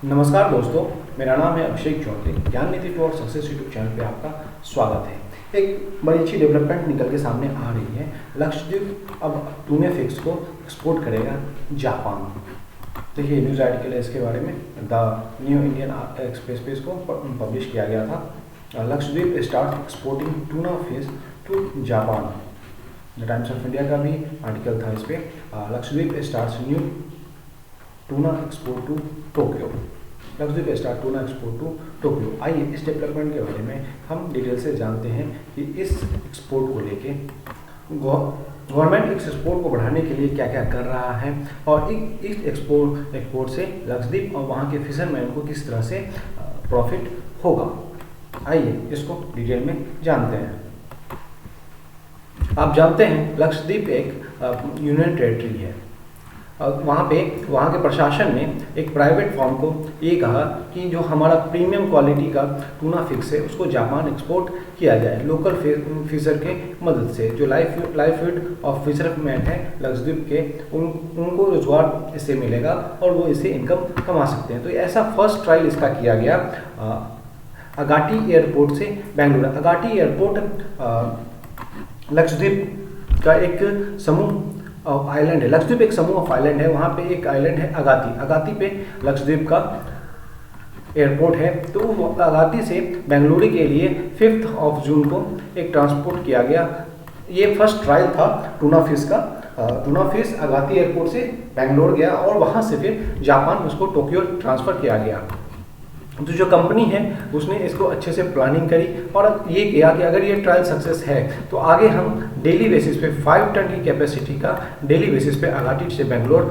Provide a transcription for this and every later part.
नमस्कार दोस्तों, मेरा नाम है अभिषेक चौधरी। ज्ञान नीति टू और सक्सेस यूट्यूब चैनल पे आपका स्वागत है। एक बड़ी अच्छी डेवलपमेंट निकल के सामने आ रही है। लक्षद्वीप अब टूना फिश को एक्सपोर्ट करेगा जापान। देखिए न्यूज़ आर्टिकल है इसके बारे में। द न्यू इंडियन एक्सप्रेस को पब्लिश किया गया था। Lakshadweep start exporting tuna fish to Japan. The Times of India का भी आर्टिकल था इस पर। Lakshadweep start new tuna export to Tokyo. Lakshadweep start tuna export to Tokyo. आइए इस डेवलपमेंट के बारे में हम डिटेल से जानते हैं कि इस एक्सपोर्ट को लेके गवर्नमेंट इस एक्सपोर्ट को बढ़ाने के लिए क्या क्या कर रहा है और इस एक्सपोर्ट से लक्षद्वीप और वहाँ के फिशरमैन को किस तरह से प्रॉफिट होगा। आइए इसको डिटेल में जानते हैं। आप जानते हैं लक्षद्वीप एक यूनियन टेरिटरी है। वहाँ के प्रशासन ने एक प्राइवेट फर्म को ये कहा कि जो हमारा प्रीमियम क्वालिटी का टूना फिश है उसको जापान एक्सपोर्ट किया जाए लोकल फिशर के मदद से। जो लाइवलीहुड ऑफ फिशरमैन है लक्षद्वीप के उनको रोजगार इससे मिलेगा और वो इससे इनकम कमा सकते हैं। तो ऐसा फर्स्ट ट्रायल इसका किया गया अगाटी एयरपोर्ट से बेंगलुरु। अगाटी एयरपोर्ट लक्षद्वीप का एक समूह आइलैंड है। लक्षद्वीप एक समूह ऑफ आइलैंड है। वहाँ पे एक आइलैंड है अगाती पे लक्षद्वीप का एयरपोर्ट है। तो अगाती से बेंगलुरु के लिए 5 जून को एक ट्रांसपोर्ट किया गया। ये फर्स्ट ट्रायल था टूना फिश का। टूना फिश अगाती एयरपोर्ट से बेंगलुरु गया और वहाँ से फिर जापान उसको टोक्यो ट्रांसफ़र किया गया। तो जो कंपनी है उसने इसको अच्छे से प्लानिंग करी और ये किया कि अगर ये ट्रायल सक्सेस है तो आगे हम डेली बेसिस पे 5 टन की कैपेसिटी का डेली बेसिस पे अगाटी से बेंगलोर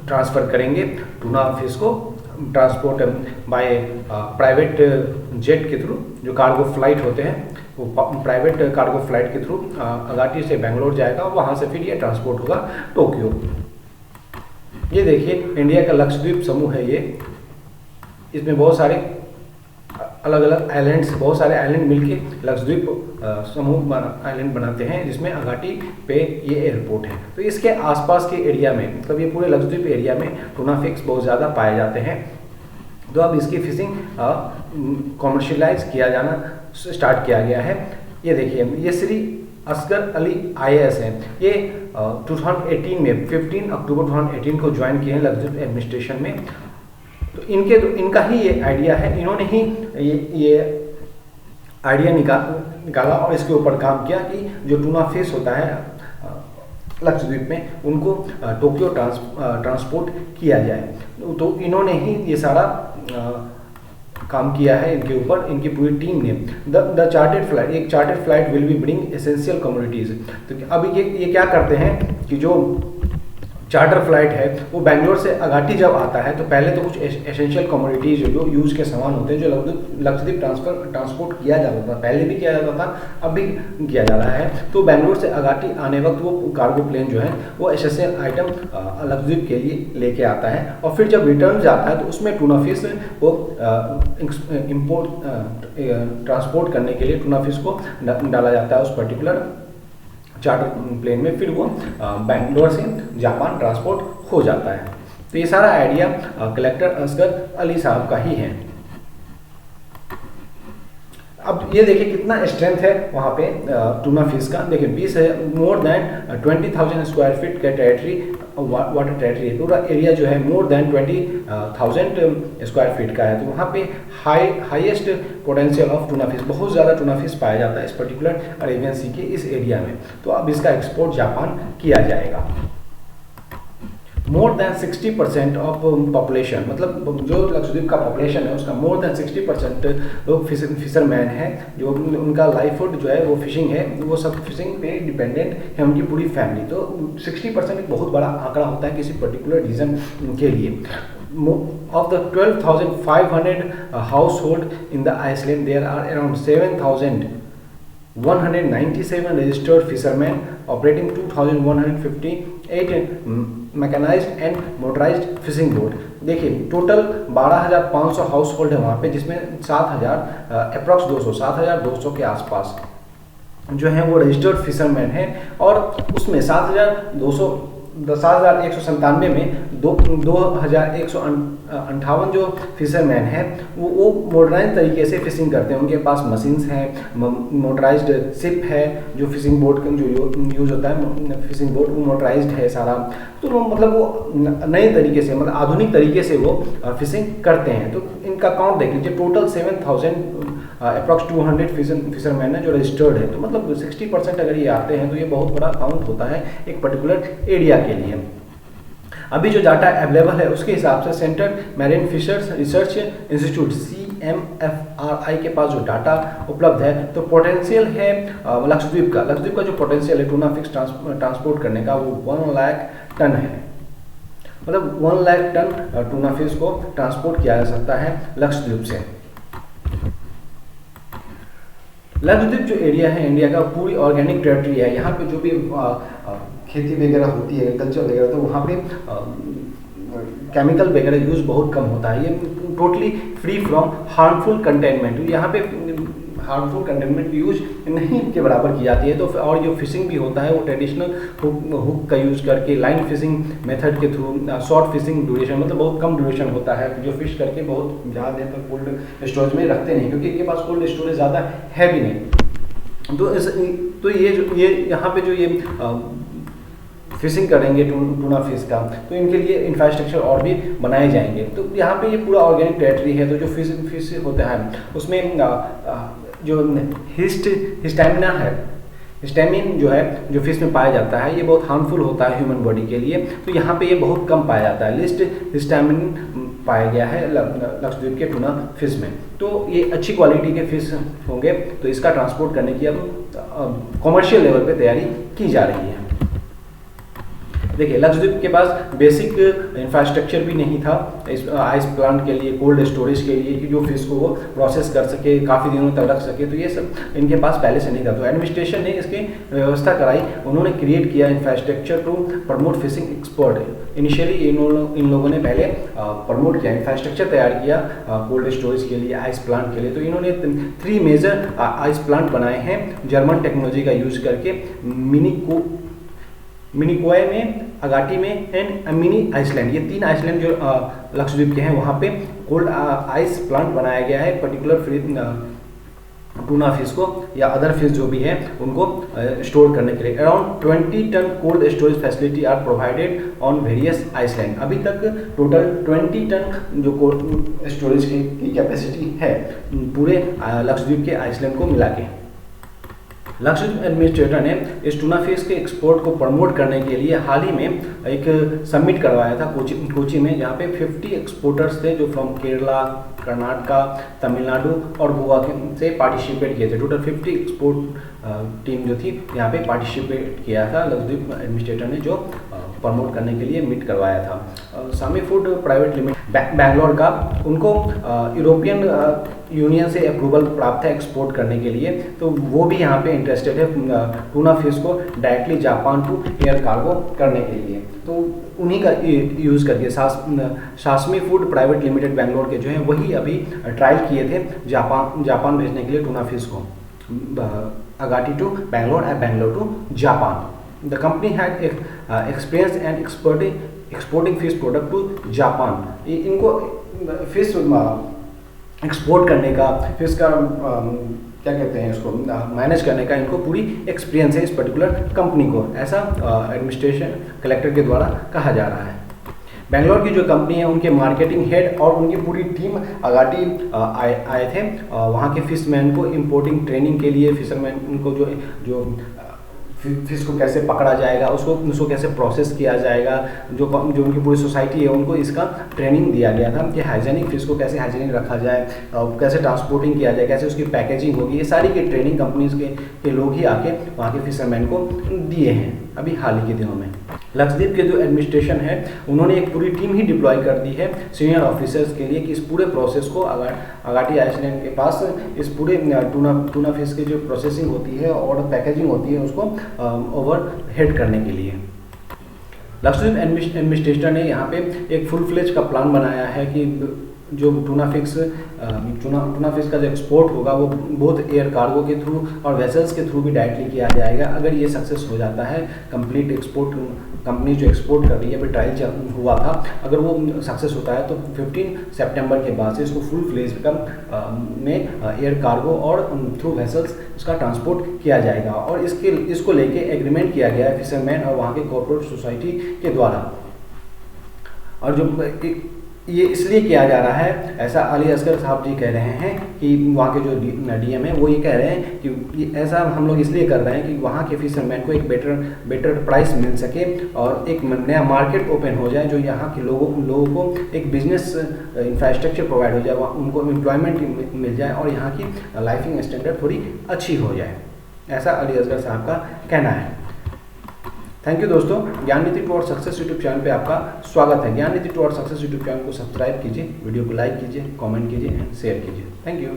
ट्रांसफ़र करेंगे। टूना फिश को ट्रांसपोर्ट बाय प्राइवेट जेट के थ्रू, जो कार्गो फ्लाइट होते हैं वो प्राइवेट कार्गो फ्लाइट के थ्रू अगाटी से बेंगलोर जाएगा और वहाँ से फिर ये ट्रांसपोर्ट होगा टोक्यो। ये देखिए इंडिया का लक्षद्वीप समूह है ये। इसमें बहुत सारे अलग अलग आइलैंड्स, बहुत सारे आइलैंड मिलके लक्षद्वीप समूह आइलैंड बनाते हैं जिसमें अगाटी पे ये एयरपोर्ट है। तो इसके आसपास के एरिया में, मतलब ये पूरे लक्षद्वीप एरिया में टूना फिश बहुत ज़्यादा पाए जाते हैं। तो अब इसकी फिशिंग कॉमर्शियलाइज किया जाना स्टार्ट किया गया है। ये देखिए ये श्री असगर अली IAS है। ये 2018 में 15 अक्टूबर 2018 को ज्वाइन किए हैं लक्षद्वीप एडमिनिस्ट्रेशन में। तो इनका ही ये आइडिया है। इन्होंने ही ये आइडिया निकाला और इसके ऊपर काम किया कि जो टूना फिश होता है लक्षद्वीप में उनको टोक्यो ट्रांसपोर्ट किया जाए। तो इन्होंने ही ये सारा काम किया है इनके ऊपर, इनकी पूरी टीम ने। द चार्टेड फ्लाइट, एक chartered flight will be bring essential commodities. तो अभी ये क्या करते हैं कि जो चार्टर फ्लाइट है वो बेंगलोर से अगाटी जब आता है तो पहले तो कुछ एसेंशियल कमोडिटीज जो यूज के सामान होते हैं जो लक्षद्वीप ट्रांसपोर्ट किया जाता था, पहले भी किया जाता था, अब भी किया जा रहा है। तो बेंगलोर से अगाटी आने वक्त वो कार्गो प्लेन जो है वो एसेंशियल आइटम लक्षद्वीप के लिए लेके आता है और फिर जब रिटर्न जाता है तो उसमें टूना फिश को ट्रांसपोर्ट करने के लिए टूना फिश को डाला जाता है उस पर्टिकुलर चार्टर प्लेन में। फिर वो बेंगलोर से जापान ट्रांसपोर्ट हो जाता है। तो ये सारा आइडिया कलेक्टर असगर अली साहब का ही है। अब ये देखिए कितना स्ट्रेंथ है वहाँ पे टूना फिश का। देखिए 20 मोर देन 20,000 स्क्वायर फीट का टेरिटरी, वाटर टेरिटरी है। पूरा एरिया जो है मोर देन 20,000 स्क्वायर फीट का है। तो वहाँ पे highest potential of tuna fish, बहुत ज़्यादा टूना फिश पाया जाता है इस पर्टिकुलर अरेबियन सी के इस एरिया में। तो अब इसका एक्सपोर्ट जापान किया जाएगा। मोर देन 60% ऑफ पॉपुलेशन, मतलब जो लक्षद्वीप का पॉपुलेशन है उसका मोर देन 60% लोग फिशरमैन हैं, जो उनका लाइवलीहुड जो है वो फिशिंग है, वो सब फिशिंग पे डिपेंडेंट है उनकी पूरी फैमिली। तो 60% एक बहुत बड़ा आंकड़ा होता है किसी पर्टिकुलर रीजन के लिए। Of the 12,500 household in the Iceland, there are around 7,197 registered fishermen operating 2,158 mechanised and motorised fishing boat. देखिए टोटल 12,500 हाउस होल्ड है वहाँ पे, जिसमें 7,000 अप्रॉक्स 7,200 के आसपास जो है वो रजिस्टर्ड फिशरमैन हैं और उसमें 7,200 10,197 में 2,158 जो फिशरमैन है वो मॉडर्नाइज तरीके से फिशिंग करते हैं। उनके पास मशीन्स हैं, मोटराइज्ड शिप है, जो फिशिंग बोट का जो यूज़ होता है फिशिंग बोट, वो मोटराइज्ड है सारा। तो मतलब वो नए तरीके से, मतलब आधुनिक तरीके से वो फिशिंग करते हैं। तो इनका काउंट देख लीजिए, टोटल 7,000 अप्रॉक्स 200 फिशरमैन है जो रजिस्टर्ड है। तो मतलब 60% अगर ये आते हैं तो ये बहुत बड़ा काउंट होता है एक पर्टिकुलर एरिया के लिए। अभी जो डाटा अवेलेबल है उसके हिसाब से Central Marine Fishers Research Institute CMFRI के पास जो डाटा उपलब्ध है, तो पोटेंशियल है लक्षद्वीप का जो पोटेंशियल है टूना फिश ट्रांसपोर्ट करने का, वो 1 लाख टन है। मतलब 1 लाख टन टूना फिश को ट्रांसपोर्ट किया जा सकता है लक्षद्वीप से। लक्षद्वीप जो एरिया है इंडिया का पूरी ऑर्गेनिक टेरिटरी है। यहाँ पे जो भी खेती वगैरह होती है, कल्चर वगैरह, तो वहाँ पे केमिकल वगैरह यूज़ बहुत कम होता है। ये totally free from harmful containment, यहाँ पे हार्मफुल कंटेनमेंट यूज नहीं के बराबर की जाती है। तो और जो फिशिंग भी होता है वो ट्रेडिशनल हुक का यूज़ करके, लाइन फिशिंग मेथड के थ्रू, शॉर्ट फिशिंग ड्यूरेशन, मतलब बहुत कम ड्यूरेशन होता है, जो फिश करके बहुत ज़्यादा देर तक कोल्ड स्टोरेज में रखते नहीं, क्योंकि इनके पास कोल्ड स्टोरेज ज़्यादा है भी नहीं। तो ये यहाँ पे जो ये फिशिंग करेंगे टूना फिश का, तो इनके लिए इंफ्रास्ट्रक्चर और भी बनाए जाएंगे। तो यहाँ पे ये पूरा ऑर्गेनिक टेरिटरी है। तो जो फिश होता है उसमें जो हिस्टामिना है, हिस्टामिन जो है जो फिश में पाया जाता है, ये बहुत हार्मफुल होता है ह्यूमन बॉडी के लिए। तो यहाँ पे ये बहुत कम पाया जाता है, लिस्ट हिस्टामिन पाया गया है लक्षद्वीप के टूना फिश में। तो ये अच्छी क्वालिटी के फिश होंगे। तो इसका ट्रांसपोर्ट करने की अब कॉमर्शियल लेवल पे तैयारी की जा रही है। देखिए, लक्षद्वीप के पास बेसिक इंफ्रास्ट्रक्चर भी नहीं था इस आइस प्लांट के लिए, कोल्ड स्टोरेज के लिए, कि जो फिश को वो प्रोसेस कर सके, काफ़ी दिनों तक रख सके। तो ये सब इनके पास पहले से नहीं था। तो एडमिनिस्ट्रेशन ने इसकी व्यवस्था कराई, उन्होंने क्रिएट किया infrastructure to promote fishing export. Initially इन लोगों ने पहले प्रमोट किया, इंफ्रास्ट्रक्चर तैयार किया कोल्ड स्टोरेज के लिए, आइस प्लांट के लिए। तो इन्होंने 3 मेजर आइस प्लांट बनाए हैं जर्मन टेक्नोलॉजी का यूज करके, मिनिकोय में, अगाटी में एंड मिनी आइसलैंड। ये 3 आइसलैंड जो लक्षद्वीप के हैं, वहाँ पे कोल्ड आइस प्लांट बनाया गया है पर्टिकुलर टूना फिश को या अदर फिश जो भी है उनको स्टोर करने के लिए। Around 20 ton cold storage facility are provided on various island. अभी तक टोटल 20 टन जो कोल्ड स्टोरेज की कैपेसिटी है पूरे लक्षद्वीप के आइसलैंड को मिला के। लक्षद्वीप एडमिनिस्ट्रेटर ने इस टूना फिश के एक्सपोर्ट को प्रमोट करने के लिए हाल ही में एक समिट करवाया था कोची में, जहाँ पे 50 एक्सपोर्टर्स थे जो फ्रॉम केरला, कर्नाटका, तमिलनाडु और गोवा से पार्टिसिपेट किए थे। टोटल 50 एक्सपोर्ट टीम जो थी यहाँ पे पार्टिसिपेट किया था। लक्षद्वीप एडमिनिस्ट्रेटर ने जो प्रमोट करने के लिए मीट करवाया था। सामी फूड प्राइवेट लिमिटेड बैंगलोर का, उनको यूरोपियन यूनियन से अप्रूवल प्राप्त है एक्सपोर्ट करने के लिए। तो वो भी यहाँ पे इंटरेस्टेड है टूना फिश को directly Japan to air cargo करने के लिए। तो उन्हीं का यूज़ करके सासमी फूड प्राइवेट लिमिटेड बैंगलोर के जो हैं वही अभी ट्रायल किए थे जापान भेजने के लिए टूना फिश को, Agatti to Bangalore and Bangalore to Japan. The company had experience and exporting fish product to Japan. इनको फिश एक्सपोर्ट करने का, फिश का क्या कहते हैं इसको मैनेज करने का इनको पूरी एक्सपीरियंस है इस पर्टिकुलर कंपनी को, ऐसा एडमिनिस्ट्रेशन कलेक्टर के द्वारा कहा जा रहा है। बेंगलोर की जो कंपनी है उनके मार्केटिंग हेड और उनकी पूरी टीम अगाटी आए थे वहाँ के फिशमैन को इंपोर्टिंग ट्रेनिंग के लिए, फिशरमैन को जो फिश को कैसे पकड़ा जाएगा, उसको कैसे प्रोसेस किया जाएगा, जो उनकी पूरी सोसाइटी है उनको इसका ट्रेनिंग दिया गया था कि हाइजेनिक फिश को कैसे हाइजेनिक रखा जाए, कैसे ट्रांसपोर्टिंग किया जाए, कैसे उसकी पैकेजिंग होगी। ये सारी की ट्रेनिंग कंपनीज के लोग ही आके वहाँ के फिशरमैन को दिए हैं अभी हाल ही के दिनों में। लक्षद्वीप के जो एडमिनिस्ट्रेशन है उन्होंने एक पूरी टीम ही डिप्लॉय कर दी है सीनियर ऑफिसर्स के लिए कि इस पूरे प्रोसेस को अगाटी आइसलैंड के पास इस पूरे टूना फिश की जो प्रोसेसिंग होती है और पैकेजिंग होती है उसको ओवर हेड करने के लिए। लक्षद्वीप एडमिनिस्ट्रेटर ने यहाँ पे एक फुल फ्लेज का प्लान बनाया है कि जो टूना फिश का जो एक्सपोर्ट होगा वो बोथ एयर कार्गो के थ्रू और वेसल्स के थ्रू भी डायरेक्टली किया जाएगा। अगर ये सक्सेस हो जाता है कंप्लीट एक्सपोर्ट कंपनी जो एक्सपोर्ट कर रही है, अभी ट्रायल हुआ था, अगर वो सक्सेस होता है तो 15 सितंबर के बाद से इसको फुल फ्लेज में एयर कार्गो और थ्रू वेसल्स इसका ट्रांसपोर्ट किया जाएगा। और इसको लेके एग्रीमेंट किया गया है फिशरमैन और वहाँ के कॉर्पोरेट सोसाइटी के द्वारा। और जो ये इसलिए किया जा रहा है, ऐसा अली असगर साहब जी कह रहे हैं कि वहाँ के जो डीएम है वो ये कह रहे हैं कि ऐसा हम लोग इसलिए कर रहे हैं कि वहाँ के फिशरमैन को एक बेटर प्राइस मिल सके और एक नया मार्केट ओपन हो जाए, जो यहाँ के लोगों को एक बिजनेस इंफ्रास्ट्रक्चर प्रोवाइड हो जाए, उनको एम्प्लॉयमेंट मिल जाए और यहाँ की लाइफिंग स्टैंडर्ड थोड़ी अच्छी हो जाए, ऐसा अली असगर साहब का कहना है। थैंक यू दोस्तों, ज्ञान नीति टुवर्ड्स सक्सेस यूट्यूब चैनल पे आपका स्वागत है। ज्ञान नीति टुवर्ड्स सक्सेस यूट्यूब चैनल को सब्सक्राइब कीजिए, वीडियो को लाइक कीजिए, कमेंट कीजिए एंड शेयर कीजिए। Thank you.